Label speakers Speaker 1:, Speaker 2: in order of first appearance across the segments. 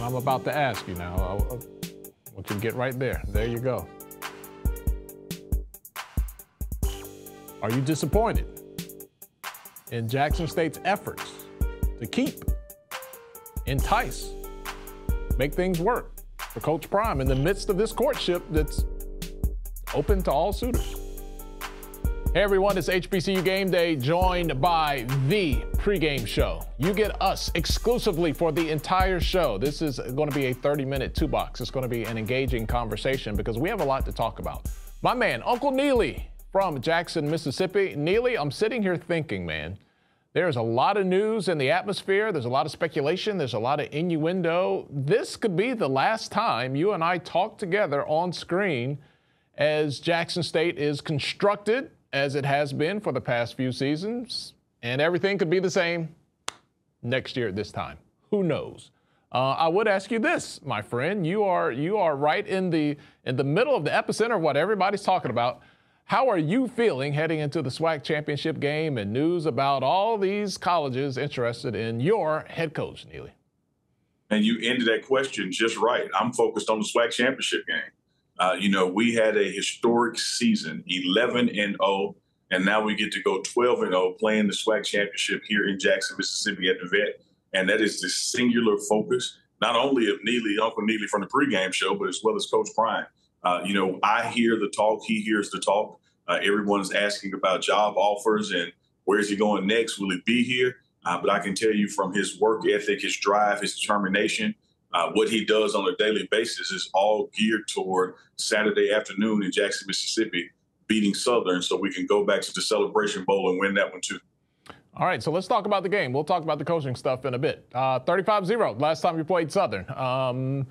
Speaker 1: I'm about to ask you now. I want you to get right there. There you go. Are you disappointed in Jackson State's efforts to keep, entice, make things work for Coach Prime in the midst of this courtship that's open to all suitors? Hey everyone, it's HBCU Game Day, joined by Thee Pregame Show. You get us exclusively for the entire show. This is going to be a 30-minute two-box. It's going to be an engaging conversation because we have a lot to talk about. My man, Uncle Neely from Jackson, Mississippi. Neely, I'm sitting here thinking, man, there's a lot of news in the atmosphere. There's a lot of speculation. There's a lot of innuendo. This could be the last time you and I talk together on screen as Jackson State is constructed as it has been for the past few seasons, and everything could be the same next year at this time. Who knows? I would ask you this, my friend. You are right in the middle of the epicenter of what everybody's talking about. How are you feeling heading into the SWAC Championship game and news about all these colleges interested in your head coach, Neely?
Speaker 2: And you ended that question just right. I'm focused on the SWAC Championship game. We had a historic season, 11-0, and now we get to go 12-0 playing the SWAC Championship here in Jackson, Mississippi at the Vet. And that is the singular focus, not only of Neely, Uncle Neely from the pregame show, but as well as Coach Prime. I hear the talk. He hears the talk. Everyone's asking about job offers and where is he going next? Will he be here? But I can tell you from his work ethic, his drive, his determination, what he does on a daily basis is all geared toward Saturday afternoon in Jackson, Mississippi, beating Southern so we can go back to the Celebration Bowl and win that one too.
Speaker 1: All right, so let's talk about the game. We'll talk about the coaching stuff in a bit. 35-0, last time you played Southern.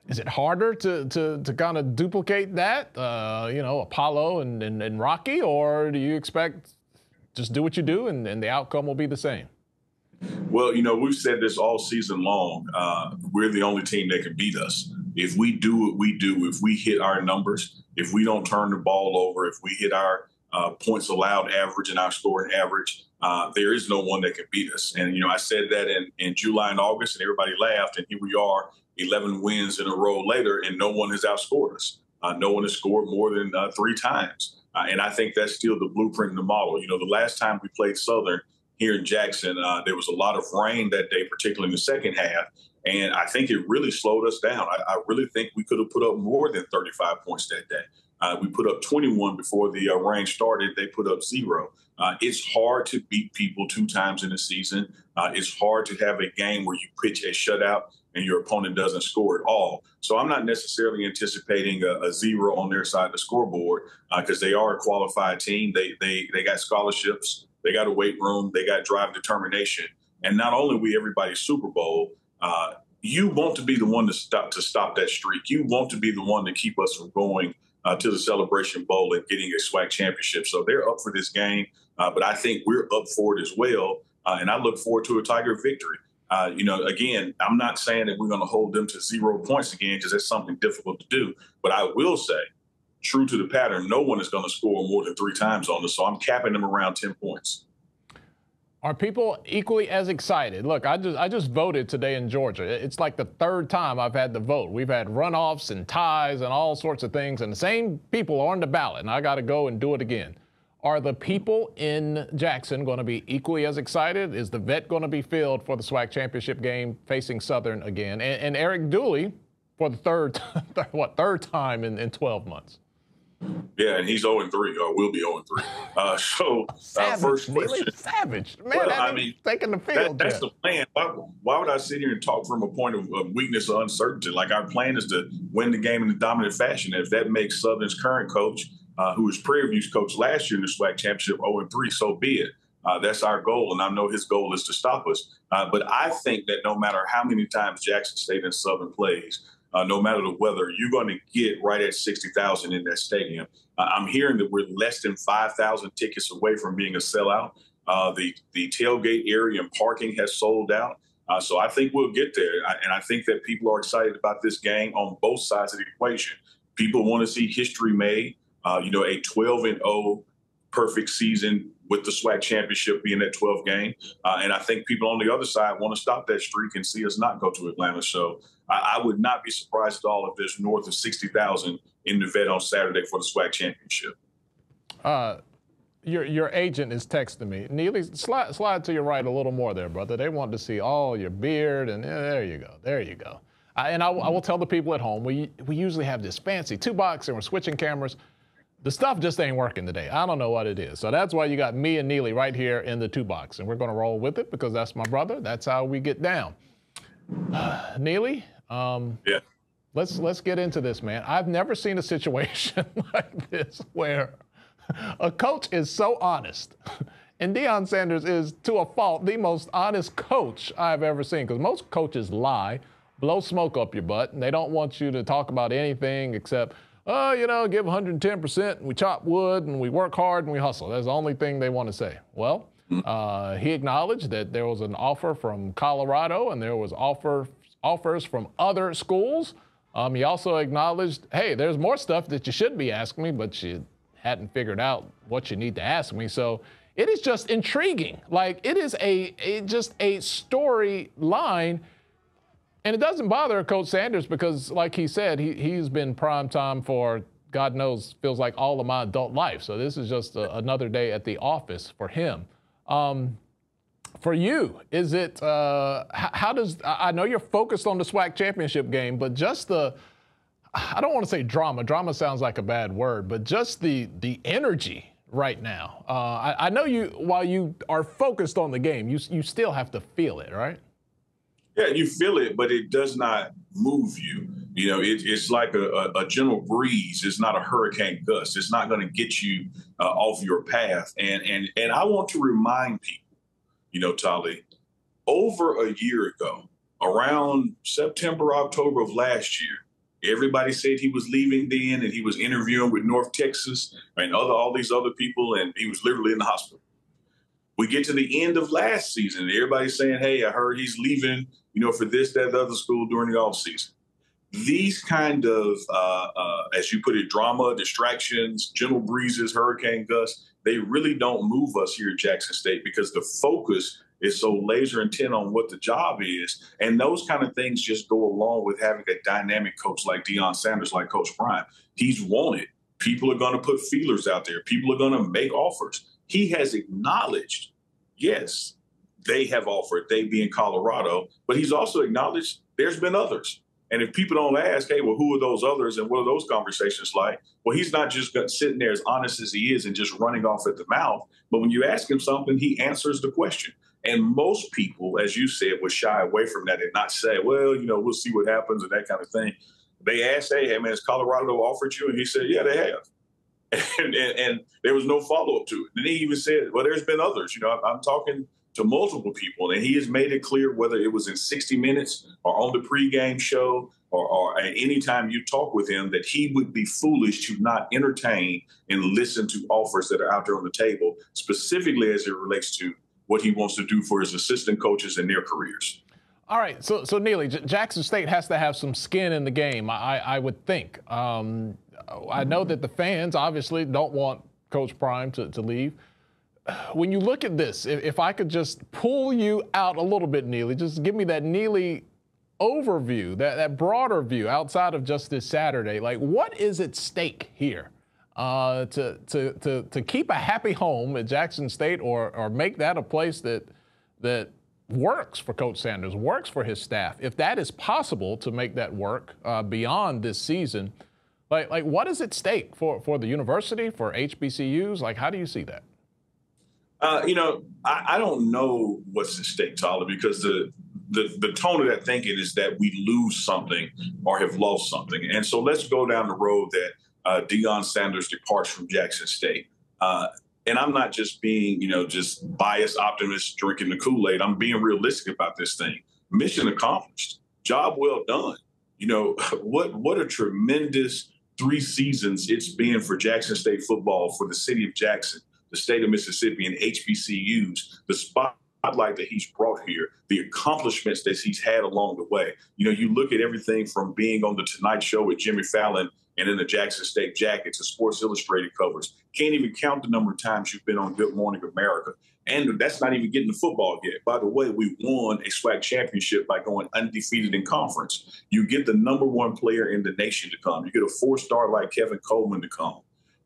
Speaker 1: Is it harder to kind of duplicate that, Apollo and Rocky, or do you expect just do what you do and the outcome will be the same?
Speaker 2: Well, we've said this all season long. We're the only team that can beat us. If we do what we do, if we hit our numbers, if we don't turn the ball over, if we hit our points allowed average and our scoring average, there is no one that can beat us. And, I said that in July and August, and everybody laughed. And here we are, 11 wins in a row later, and no one has outscored us. No one has scored more than 3 times. And I think that's still the blueprint and the model. The last time we played Southern here in Jackson, there was a lot of rain that day, particularly in the second half. And I think it really slowed us down. I really think we could have put up more than 35 points that day. We put up 21 before the rain started. They put up 0. It's hard to beat people 2 times in a season. It's hard to have a game where you pitch a shutout and your opponent doesn't score at all. So I'm not necessarily anticipating a 0 on their side of the scoreboard because they are a qualified team. They got scholarships. They got a weight room. They got drive, determination. And not only we everybody's Super Bowl, you want to be the one to stop that streak. You want to be the one to keep us from going to the Celebration Bowl and getting a SWAC championship. So they're up for this game, but I think we're up for it as well. And I look forward to a Tiger victory. Again, I'm not saying that we're going to hold them to 0 points again because that's something difficult to do. But I will say, true to the pattern, no one is going to score more than 3 times on us. So I'm capping them around 10 points.
Speaker 1: Are people equally as excited? Look, I just voted today in Georgia. It's like the 3rd time I've had to vote. We've had runoffs and ties and all sorts of things, and the same people are on the ballot, and I got to go and do it again. Are the people in Jackson going to be equally as excited? Is the Vet going to be filled for the SWAC Championship game facing Southern again? And Eric Dooley for the third time in 12 months.
Speaker 2: Yeah, and he's 0-3, or will be 0-3.
Speaker 1: Savage,
Speaker 2: first question.
Speaker 1: Neely, savage. Man, taking the field.
Speaker 2: That's the plan. Why would I sit here and talk from a point of weakness or uncertainty? Like, our plan is to win the game in a dominant fashion. And if that makes Southern's current coach, who was Prairie View's coach last year in the SWAC Championship, 0-3, so be it. That's our goal, and I know his goal is to stop us. But I think that no matter how many times Jackson State and Southern plays, no matter the weather, you're going to get right at 60,000 in that stadium. I'm hearing that we're less than 5,000 tickets away from being a sellout. The tailgate area and parking has sold out. So I think we'll get there. And I think that people are excited about this game on both sides of the equation. People want to see history made. A 12-0 perfect season with the SWAC Championship being that 12th game. And I think people on the other side want to stop that streak and see us not go to Atlanta. So I would not be surprised at all if there's north of 60,000 in the Vet on Saturday for the SWAC Championship.
Speaker 1: Your agent is texting me. Neely, slide to your right a little more there, brother. They want to see all your beard, and there you go. There you go. And I will tell the people at home, we usually have this fancy 2-box, and we're switching cameras. The stuff just ain't working today. I don't know what it is. So that's why you got me and Neely right here in the 2-box, and we're going to roll with it because that's my brother. That's how we get down. Neely,
Speaker 2: yeah.
Speaker 1: Let's get into this, man. I've never seen a situation like this where a coach is so honest. And Deion Sanders is, to a fault, the most honest coach I've ever seen, because most coaches lie, blow smoke up your butt, and they don't want you to talk about anything except, oh, you know, give 110%, and we chop wood, and we work hard, and we hustle. That's the only thing they want to say. Well, he acknowledged that there was an offer from Colorado, and there was offers from other schools. He also acknowledged, hey, there's more stuff that you should be asking me, but you hadn't figured out what you need to ask me. So it is just intriguing. Like, it is just a storyline. And it doesn't bother Coach Sanders because, like he said, he's been prime time for, God knows, feels like all of my adult life. So this is just another day at the office for him. For you, is it, how does, I know you're focused on the SWAC championship game, but just I don't want to say drama. Drama sounds like a bad word, but just the energy right now. I know while you are focused on the game, you still have to feel it, right?
Speaker 2: Yeah, you feel it, but it does not move you. You know, it's like a gentle breeze. It's not a hurricane gust. It's not going to get you off your path. And I want to remind people, you know, Tali, over a year ago, around September, October of last year, everybody said he was leaving then, and he was interviewing with North Texas and all these other people, and he was literally in the hospital. We get to the end of last season, and everybody's saying, hey, I heard he's leaving, you know, for this, that, the other school during the offseason. These kind of, as you put it, drama, distractions, gentle breezes, hurricane gusts, they really don't move us here at Jackson State because the focus is so laser intent on what the job is. And those kind of things just go along with having a dynamic coach like Deion Sanders, like Coach Prime. He's wanted. People are going to put feelers out there. People are going to make offers. He has acknowledged, yes, they have offered, they being Colorado, but he's also acknowledged there's been others. And if people don't ask, hey, well, who are those others and what are those conversations like? Well, he's not just sitting there as honest as he is and just running off at the mouth. But when you ask him something, he answers the question. And most people, as you said, would shy away from that and not say, well, you know, we'll see what happens and that kind of thing. They asked, hey, man, has Colorado offered you? And he said, yeah, they have. And there was no follow-up to it. And he even said, well, there's been others. You know, I'm talking to multiple people, and he has made it clear, whether it was in 60 Minutes or on the pregame show or at any time you talk with him, that he would be foolish to not entertain and listen to offers that are out there on the table, specifically as it relates to what he wants to do for his assistant coaches and their careers.
Speaker 1: All right, so Neely, Jackson State has to have some skin in the game, I would think. I know that the fans obviously don't want Coach Prime to leave. When you look at this, if I could just pull you out a little bit, Neely, just give me that Neely overview, that broader view outside of just this Saturday. Like, what is at stake here to keep a happy home at Jackson State or make that a place that works for Coach Sanders, works for his staff? If that is possible to make that work beyond this season, like what is at stake for the university, for HBCUs? Like, how do you see that?
Speaker 2: You know, I don't know what's at stake, Tyler, because the tone of that thinking is that we lose something or have lost something. And so let's go down the road that Deion Sanders departs from Jackson State. And I'm not just being, you know, just biased optimist drinking the Kool-Aid. I'm being realistic about this thing. Mission accomplished. Job well done. You know, what a tremendous 3 seasons it's been for Jackson State football, for the city of Jackson, the state of Mississippi, and HBCUs, the spotlight that he's brought here, the accomplishments that he's had along the way. You know, you look at everything from being on the Tonight Show with Jimmy Fallon and in the Jackson State jackets, the Sports Illustrated covers. Can't even count the number of times you've been on Good Morning America. And that's not even getting the football yet. By the way, we won a SWAC championship by going undefeated in conference. You get the #1 player in the nation to come. You get a 4-star like Kevin Coleman to come.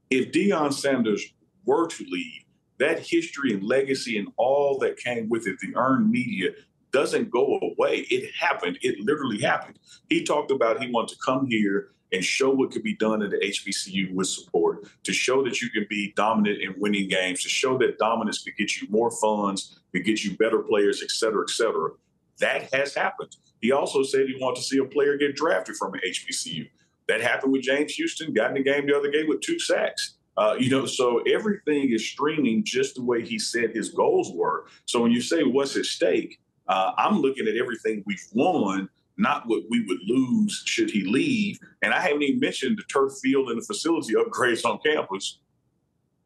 Speaker 2: If Deion Sanders were to leave, that history and legacy and all that came with it, the earned media, doesn't go away. It happened. It literally happened. He talked about he wanted to come here and show what could be done at the HBCU with support, to show that you can be dominant in winning games, to show that dominance could get you more funds, could get you better players, et cetera, et cetera. That has happened. He also said he wanted to see a player get drafted from an HBCU. That happened with James Houston, got in the game the other day with 2 sacks. So everything is streaming just the way he said his goals were. So when you say what's at stake, I'm looking at everything we've won, not what we would lose should he leave. And I haven't even mentioned the turf field and the facility upgrades on campus.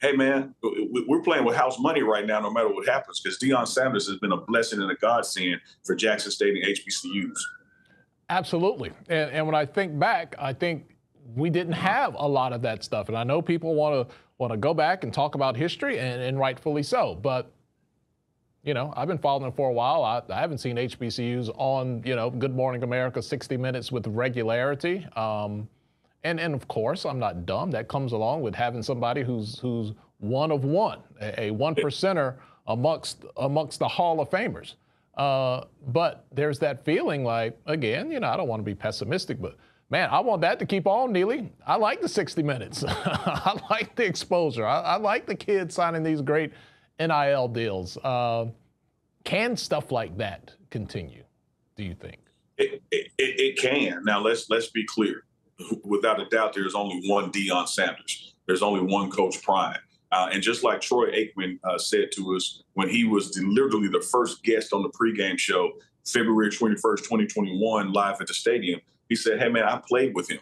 Speaker 2: Hey, man, we're playing with house money right now, no matter what happens, because Deion Sanders has been a blessing and a godsend for Jackson State and HBCUs.
Speaker 1: Absolutely. And when I think back, I think we didn't have a lot of that stuff. And I know people want to go back and talk about history, and rightfully so. But I've been following them for a while. I haven't seen HBCUs on, Good Morning America 60 Minutes with regularity. And of course, I'm not dumb. That comes along with having somebody who's one of one, a 1%er amongst the Hall of Famers. But there's that feeling like, again, I don't want to be pessimistic, but man, I want that to keep on, Neely. I like the 60 Minutes. I like the exposure. I like the kids signing these great NIL deals. Can stuff like that continue, do you think?
Speaker 2: It can. Now, let's be clear. Without a doubt, there's only one Deion Sanders. There's only one Coach Prime. And just like Troy Aikman said to us when he was literally the first guest on the pregame show, February 21st, 2021, live at the stadium, he said, hey, man, I played with him.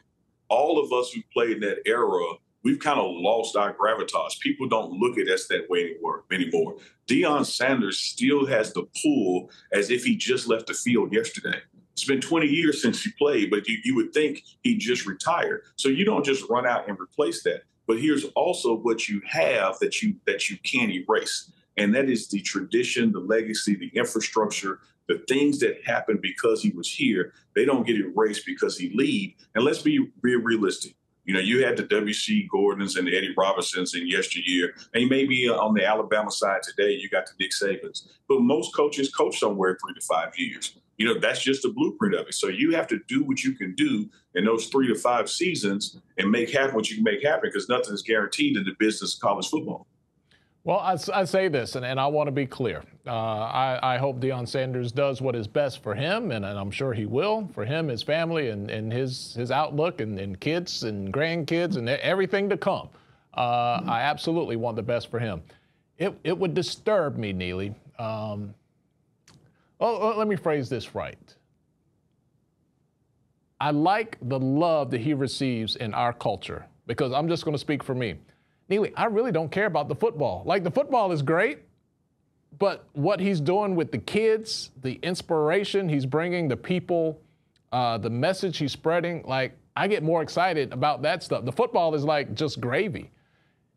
Speaker 2: All of us who played in that era, we've kind of lost our gravitas. People don't look at us that way anymore. Deion Sanders still has the pull as if he just left the field yesterday. It's been 20 years since he played, but you would think he just retired. So you don't just run out and replace that. But here's also what you have that you can't erase. And that is the tradition, the legacy, the infrastructure, the things that happened because he was here. They don't get erased because he leave. And let's be realistic. You had the W.C. Gordons and the Eddie Robinsons in yesteryear, and maybe on the Alabama side today, you got the Nick Sabans. But most coaches coach somewhere 3 to 5 years. That's just the blueprint of it. So you have to do what you can do in those 3 to 5 seasons and make happen what you can make happen, because nothing is guaranteed in the business of college football.
Speaker 1: Well, I say this, and I want to be clear. I hope Deion Sanders does what is best for him, and I'm sure he will, for him, his family, and his outlook, and kids and grandkids and everything to come. I absolutely want the best for him. It would disturb me, Neely. Let me phrase this right. I like the love that he receives in our culture, because I'm just going to speak for me. Neely, I really don't care about the football. Like, the football is great, but what he's doing with the kids, the inspiration he's bringing, the people, the message he's spreading, like, I get more excited about that stuff. The football is like just gravy.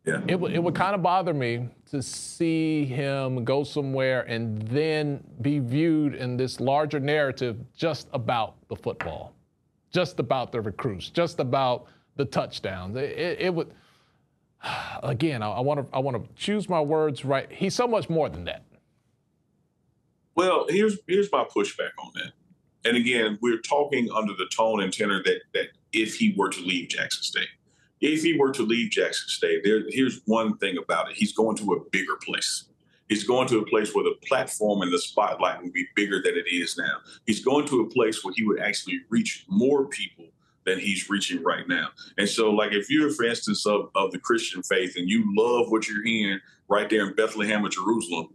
Speaker 1: Yeah. It would kind of bother me to see him go somewhere and then be viewed in this larger narrative just about the football, just about the recruits, just about the touchdowns. It would. Again, I want to choose my words right. He's so much more than that.
Speaker 2: Well, here's my pushback on that. And again, we're talking under the tone and tenor that if he were to leave Jackson State. If he were to leave Jackson State, here's one thing about it. He's going to a bigger place. He's going to a place where the platform and the spotlight will be bigger than it is now. He's going to a place where he would actually reach more people than he's reaching right now. And so, like, if you're, for instance, of the Christian faith and you love what you're hearing right there in Bethlehem or Jerusalem,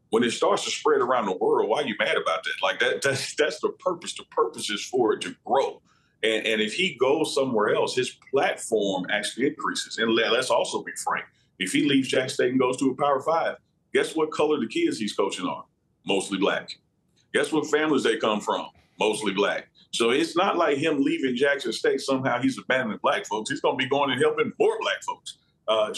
Speaker 2: when it starts to spread around the world, why are you mad about that? Like, that's the purpose. The purpose is for it to grow. And if he goes somewhere else, his platform actually increases. And let's also be frank. If he leaves Jackson State and goes to a Power 5, guess what color the kids he's coaching are? Mostly black. Guess what families they come from? Mostly black. So it's not like him leaving Jackson State somehow he's abandoning black folks. He's going to be going and helping more black folks.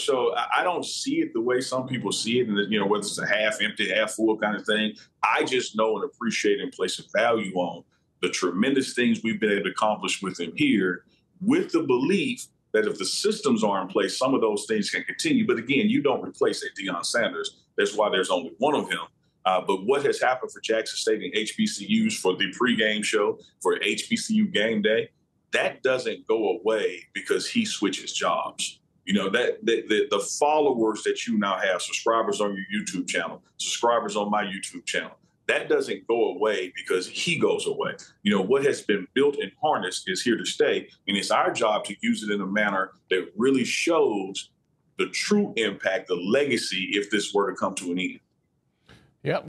Speaker 2: So I don't see it the way some people see it, and whether it's a half empty, half full kind of thing. I just know and appreciate and place a value on the tremendous things we've been able to accomplish with him here, with the belief that if the systems are in place, some of those things can continue. But again, you don't replace a Deion Sanders. That's why there's only one of him. But what has happened for Jackson State and HBCUs, for the pregame show, for HBCU game day, that doesn't go away because he switches jobs. That the followers that you now have, subscribers on your YouTube channel, subscribers on my YouTube channel, that doesn't go away because he goes away. What has been built and harnessed is here to stay, and it's our job to use it in a manner that really shows the true impact, the legacy, if this were to come to an end.
Speaker 1: Yep.